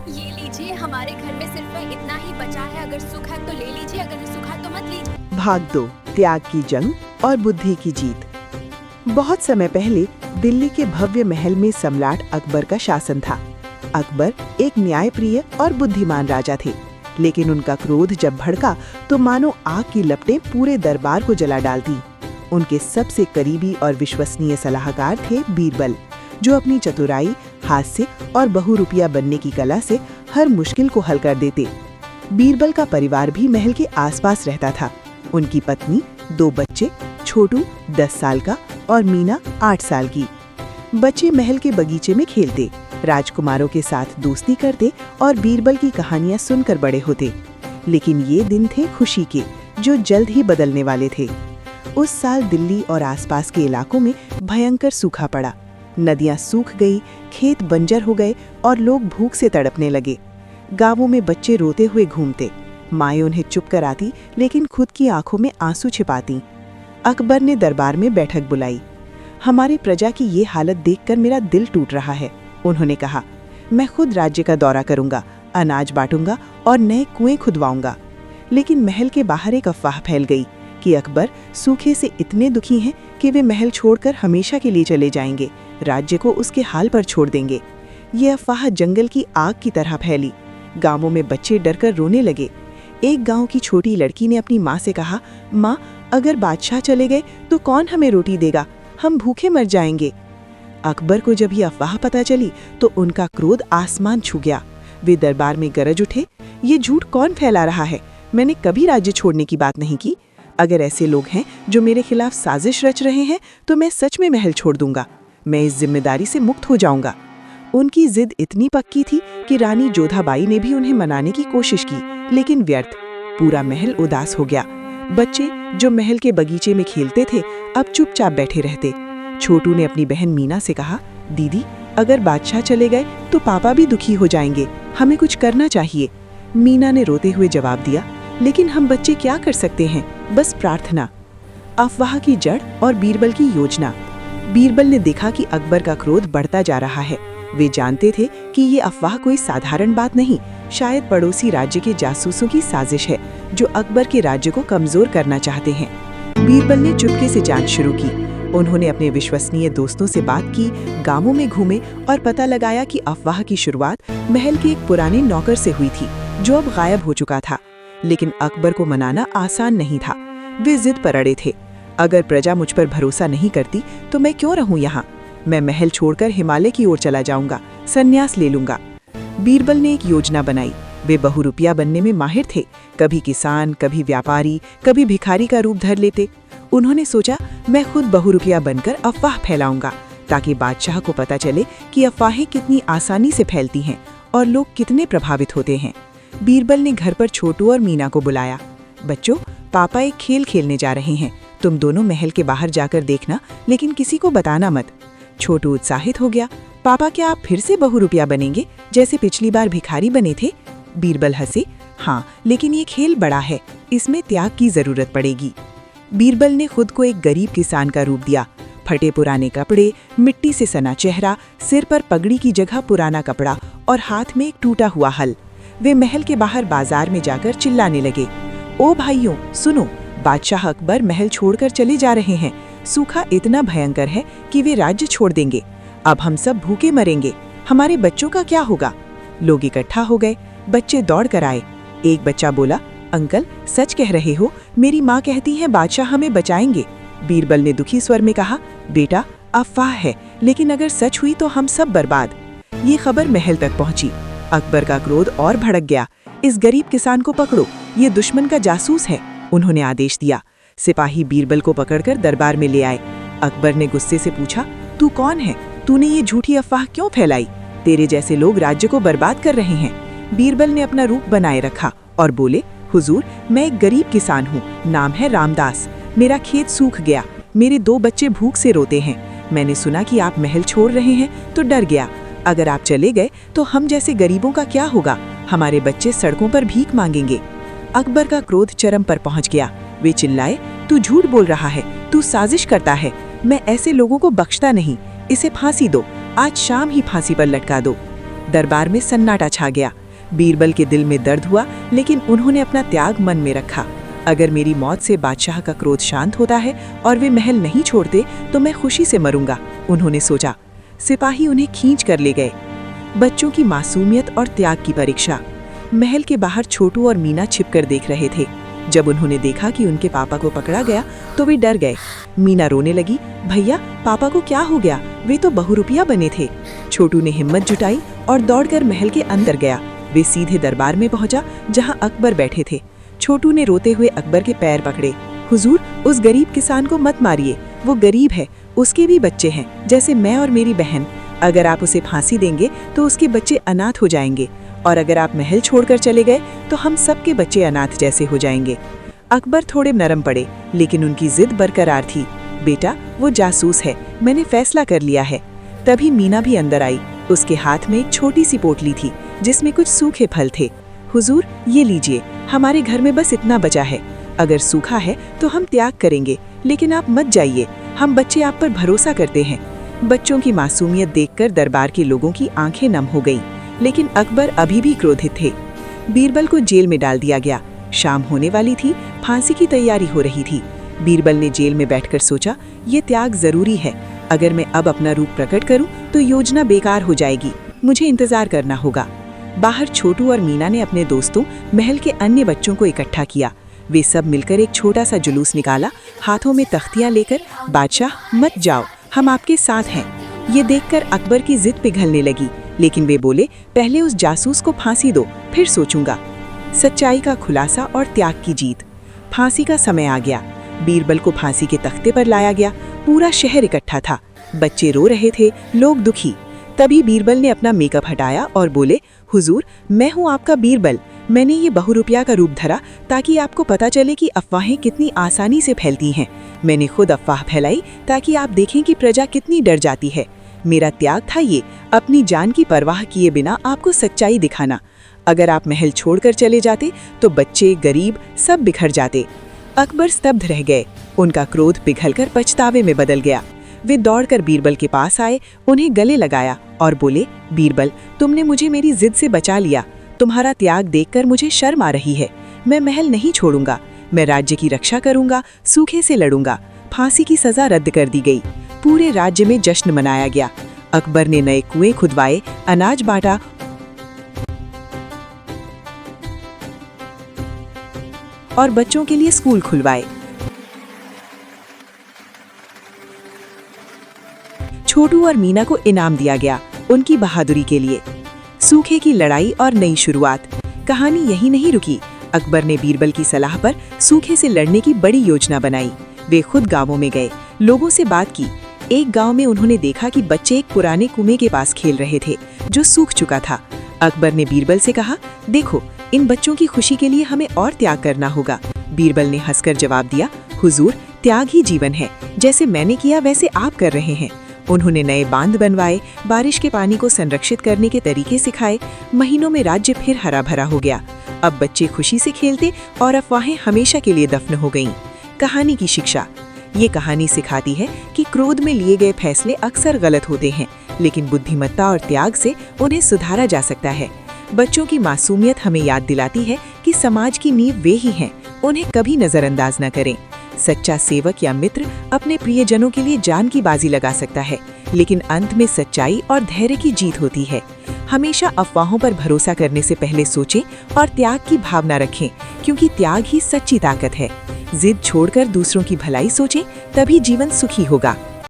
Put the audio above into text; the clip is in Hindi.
ये लीजिए, हमारे घर में सिर्फ इतना ही बचा है। अगर सुख है तो ले लीजिए, अगर सुखा तो मत लीजिए। भाग 2, त्याग की जंग और बुद्धि की जीत। बहुत समय पहले दिल्ली के भव्य महल में सम्राट अकबर का शासन था। अकबर एक न्यायप्रिय और बुद्धिमान राजा थे, लेकिन उनका क्रोध जब भड़का तो मानो आग की लपटें पूरे दरबार को जला डालती। उनके सबसे करीबी और विश्वसनीय सलाहकार थे बीरबल, जो अपनी चतुराई, हास्य और बहुरूपिया बनने की कला से हर मुश्किल को हल कर देते। बीरबल का परिवार भी महल के आसपास रहता था। उनकी पत्नी, 2 बच्चे, छोटू 10 साल का और मीना 8 साल की। बच्चे महल के बगीचे में खेलते, राजकुमारों के साथ दोस्ती करते और बीरबल की कहानियां सुनकर बड़े होते। लेकिन ये दिन थे खुशी के, जो जल्द ही बदलने वाले थे। उस साल दिल्ली और आसपास के इलाकों में भयंकर सूखा पड़ा। नदियां सूख गई, खेत बंजर हो गए और लोग भूख से तड़पने लगे। गांवों में बच्चे रोते हुए घूमते, माएं उन्हें चुप कराती, लेकिन खुद की आंखों में आंसू छिपाती। अकबर ने दरबार में बैठक बुलाई। हमारी प्रजा की ये हालत देखकर मेरा दिल टूट रहा है, उन्होंने कहा। मैं खुद राज्य का दौरा करूंगा, अनाज बांटूंगा और नए कुएं खुदवाऊंगा। लेकिन महल के बाहर एक अफवाह फैल गई कि अकबर सूखे से इतने दुखी हैं कि वे महल छोड़कर हमेशा के लिए चले जाएंगे, राज्य को उसके हाल पर छोड़ देंगे। ये अफवाह जंगल की आग की तरह फैली। गांवों में बच्चे डरकर रोने लगे। एक गांव की छोटी लड़की ने अपनी माँ से कहा, माँ, अगर बादशाह चले गए तो कौन हमें रोटी देगा? हम भूखे मर जाएंगे। अकबर को जब ये अफवाह पता चली तो उनका क्रोध आसमान छू गया। वे दरबार में गरज उठे, ये झूठ कौन फैला रहा है? मैंने कभी राज्य छोड़ने की बात नहीं की। अगर ऐसे लोग हैं जो मेरे खिलाफ साजिश रच रहे हैं तो मैं सच में महल छोड़ दूंगा। मैं इस जिम्मेदारी से मुक्त हो जाऊंगा। उनकी जिद इतनी पक्की थी कि रानी जोधाबाई ने भी उन्हें मनाने की कोशिश की, लेकिन व्यर्थ। पूरा महल उदास हो गया। बच्चे जो महल के बगीचे में खेलते थे अब चुपचाप बैठे रहते। छोटू ने अपनी बहन मीना से कहा, दीदी, अगर बादशाह चले गए तो पापा भी दुखी हो जाएंगे, हमें कुछ करना चाहिए। मीना ने रोते हुए जवाब दिया, लेकिन हम बच्चे क्या कर सकते हैं, बस प्रार्थना। अफवाह की जड़ और बीरबल की योजना। बीरबल ने देखा कि अकबर का क्रोध बढ़ता जा रहा है। वे जानते थे कि ये अफवाह कोई साधारण बात नहीं, शायद पड़ोसी राज्य के जासूसों की साजिश है, जो अकबर के राज्य को कमजोर करना चाहते हैं। बीरबल ने चुपके से जांच शुरू की। उन्होंने अपने विश्वसनीय दोस्तों से बात की, गांवों में घूमे और पता लगाया कि अफवाह की शुरुआत महल के एक पुराने नौकर से हुई थी, जो अब गायब हो चुका था। लेकिन अकबर को मनाना आसान नहीं था। वे जिद पर अड़े थे, अगर प्रजा मुझ पर भरोसा नहीं करती तो मैं क्यों रहूं यहाँ? मैं महल छोड़कर हिमालय की ओर चला जाऊंगा, संन्यास ले लूंगा। बीरबल ने एक योजना बनाई। वे बहुरूपिया बनने में माहिर थे, कभी किसान, कभी व्यापारी, कभी भिखारी का रूप धर लेते। उन्होंने सोचा, मैं खुद बहुरूपिया बनकर अफवाह फैलाऊंगा, ताकि बादशाह को पता चले कि अफवाहें कितनी आसानी से फैलती हैं और लोग कितने प्रभावित होते हैं। बीरबल ने घर पर छोटू और मीना को बुलाया। बच्चों, पापा एक खेल खेलने जा रहे हैं, तुम दोनों महल के बाहर जाकर देखना, लेकिन किसी को बताना मत। छोटू उत्साहित हो गया, पापा, क्या आप फिर से बहुरूपिया बनेंगे जैसे पिछली बार भिखारी बने थे? बीरबल हंसे, हाँ, लेकिन ये खेल बड़ा है, इसमें त्याग की जरूरत पड़ेगी। बीरबल ने खुद को एक गरीब किसान का रूप दिया। फटे पुराने कपड़े, मिट्टी से सना चेहरा, सिर पर पगड़ी की जगह पुराना कपड़ा और हाथ में एक टूटा हुआ हल। वे महल के बाहर बाजार में जाकर चिल्लाने लगे, ओ भाइयों, सुनो, बादशाह अकबर महल छोड़कर चले जा रहे हैं। सूखा इतना भयंकर है कि वे राज्य छोड़ देंगे। अब हम सब भूखे मरेंगे, हमारे बच्चों का क्या होगा? लोग इकट्ठा हो गए, बच्चे दौड़ कर आए। एक बच्चा बोला, अंकल, सच कह रहे हो, मेरी माँ कहती है बादशाह हमें बचाएंगे। बीरबल ने दुखी स्वर में कहा, बेटा, अफवाह है, लेकिन अगर सच हुई तो हम सब बर्बाद। ये खबर महल तक पहुंची। अकबर का क्रोध और भड़क गया। इस गरीब किसान को पकड़ो, ये दुश्मन का जासूस है, उन्होंने आदेश दिया। सिपाही बीरबल को पकड़कर दरबार में ले आए। अकबर ने गुस्से से पूछा, तू कौन है? तूने ये झूठी अफवाह क्यों फैलाई? तेरे जैसे लोग राज्य को बर्बाद कर रहे हैं। बीरबल ने अपना रूप बनाए रखा और बोले, हुजूर, मैं एक गरीब किसान हूँ, नाम है रामदास। मेरा खेत सूख गया, मेरे 2 बच्चे भूख से रोते हैं। मैंने सुना कि आप महल छोड़ रहे हैं तो डर गया। अगर आप चले गए तो हम जैसे गरीबों का क्या होगा? हमारे बच्चे सड़कों पर भीख मांगेंगे। अकबर का क्रोध चरम पर पहुंच गया। वे चिल्लाए, तू झूठ बोल रहा है, तू साजिश करता है। मैं ऐसे लोगों को बख्शता नहीं, इसे फांसी दो, आज शाम ही फांसी पर लटका दो। दरबार में सन्नाटा छा गया। बीरबल के दिल में दर्द हुआ, लेकिन उन्होंने अपना त्याग मन में रखा। अगर मेरी मौत से बादशाह का क्रोध शांत होता है और वे महल नहीं छोड़ते तो मैं खुशी से मरूंगा, उन्होंने सोचा। सिपाही उन्हें खींच कर ले गए। बच्चों की मासूमियत और त्याग की परीक्षा। महल के बाहर छोटू और मीना छिपकर देख रहे थे। जब उन्होंने देखा कि उनके पापा को पकड़ा गया तो वे डर गए। मीना रोने लगी, भैया पापा को क्या हो गया, वे तो बहुरूपिया बने थे। छोटू ने हिम्मत जुटाई और दौड़कर महल के अंदर गया। वे सीधे दरबार में पहुंचा जहां अकबर बैठे थे। छोटू ने रोते हुए अकबर के पैर पकड़े। हुजूर, उस गरीब किसान को मत मारिए, वो गरीब है, उसके भी बच्चे हैं जैसे मैं और मेरी बहन। अगर आप उसे फांसी देंगे तो उसके बच्चे अनाथ हो जाएंगे, और अगर आप महल छोड़कर चले गए तो हम सबके बच्चे अनाथ जैसे हो जाएंगे। अकबर थोड़े नरम पड़े, लेकिन उनकी जिद बरकरार थी। बेटा, वो जासूस है, मैंने फैसला कर लिया है। तभी मीना भी अंदर आई। उसके हाथ में एक छोटी सी पोटली थी जिसमें कुछ सूखे फल थे। हुजूर, ये लीजिए, हमारे घर में बस इतना बचा है। अगर सूखा है तो हम त्याग करेंगे, लेकिन आप मत जाइए, हम बच्चे आप पर भरोसा करते हैं। बच्चों की मासूमियत देखकर दरबार के लोगों की आंखें नम हो गईं, लेकिन अकबर अभी भी क्रोधित थे। बीरबल को जेल में डाल दिया गया। शाम होने वाली थी, फांसी की तैयारी हो रही थी। बीरबल ने जेल में बैठकर सोचा, ये त्याग जरूरी है। अगर मैं अब अपना रूप प्रकट करूं तो योजना बेकार हो जाएगी, मुझे इंतजार करना होगा। बाहर छोटू और मीना ने अपने दोस्तों, महल के अन्य बच्चों को इकट्ठा किया। वे सब मिलकर एक छोटा सा जुलूस निकाला, हाथों में तख्तियां लेकर। बादशाह, मत जाओ, हम आपके साथ हैं। ये देखकर अकबर की जिद पिघलने लगी, लेकिन वे बोले, पहले उस जासूस को फांसी दो, फिर सोचूंगा। सच्चाई का खुलासा और त्याग की जीत। फांसी का समय आ गया। बीरबल को फांसी के तख्ते पर लाया गया। पूरा शहर इकट्ठा था। बच्चे रो रहे थे, लोग दुखी। तभी बीरबल ने अपना मेकअप हटाया और बोले, हुजूर, मैं हूँ आपका बीरबल। मैंने ये बहुरूपिया का रूप धरा ताकि आपको पता चले कि अफवाहें कितनी आसानी से फैलती हैं। मैंने खुद अफवाह फैलाई ताकि आप देखें कि प्रजा कितनी डर जाती है। मेरा त्याग था ये, अपनी जान की परवाह किए बिना आपको सच्चाई दिखाना। अगर आप महल छोड़कर चले जाते तो बच्चे, गरीब सब बिखर जाते। अकबर स्तब्ध रह गए। उनका क्रोध पिघलकर पछतावे में बदल गया। वे दौड़कर बीरबल के पास आए, उन्हें गले लगाया और बोले, बीरबल, तुमने मुझे मेरी जिद से बचा लिया। तुम्हारा त्याग देखकर मुझे शर्म आ रही है। मैं महल नहीं छोड़ूंगा, मैं राज्य की रक्षा करूंगा, सूखे से लड़ूंगा। फांसी की सजा रद्द कर दी गई। पूरे राज्य में जश्न मनाया गया। अकबर ने नए कुएं खुदवाए, अनाज बांटा और बच्चों के लिए स्कूल खुलवाए। छोटू और मीना को इनाम दिया गया उनकी बहादुरी के लिए। सूखे की लड़ाई और नई शुरुआत। कहानी यहीं नहीं रुकी। अकबर ने बीरबल की सलाह पर सूखे से लड़ने की बड़ी योजना बनाई। वे खुद गांवों में गए, लोगों से बात की। एक गांव में उन्होंने देखा कि बच्चे एक पुराने कुएं के पास खेल रहे थे जो सूख चुका था। अकबर ने बीरबल से कहा, देखो, इन बच्चों की खुशी के लिए हमें और त्याग करना होगा। बीरबल ने हंसकर जवाब दिया, हुजूर, त्याग ही जीवन है। जैसे मैंने किया वैसे आप कर रहे हैं। उन्होंने नए बांध बनवाए, बारिश के पानी को संरक्षित करने के तरीके सिखाए। महीनों में राज्य फिर हरा भरा हो गया। अब बच्चे खुशी से खेलते और अफवाहें हमेशा के लिए दफन हो गईं। कहानी की शिक्षा। ये कहानी सिखाती है कि क्रोध में लिए गए फैसले अक्सर गलत होते हैं, लेकिन बुद्धिमत्ता और त्याग से उन्हें सुधारा जा सकता है। बच्चों की मासूमियत हमें याद दिलाती है कि समाज की नींव वे ही हैं, उन्हें कभी नजरअंदाज न करें। सच्चा सेवक या मित्र अपने प्रियजनों के लिए जान की बाजी लगा सकता है, लेकिन अंत में सच्चाई और धैर्य की जीत होती है। हमेशा अफवाहों पर भरोसा करने से पहले सोचें और त्याग की भावना रखें, क्योंकि त्याग ही सच्ची ताकत है। जिद छोड़कर दूसरों की भलाई सोचें, तभी जीवन सुखी होगा।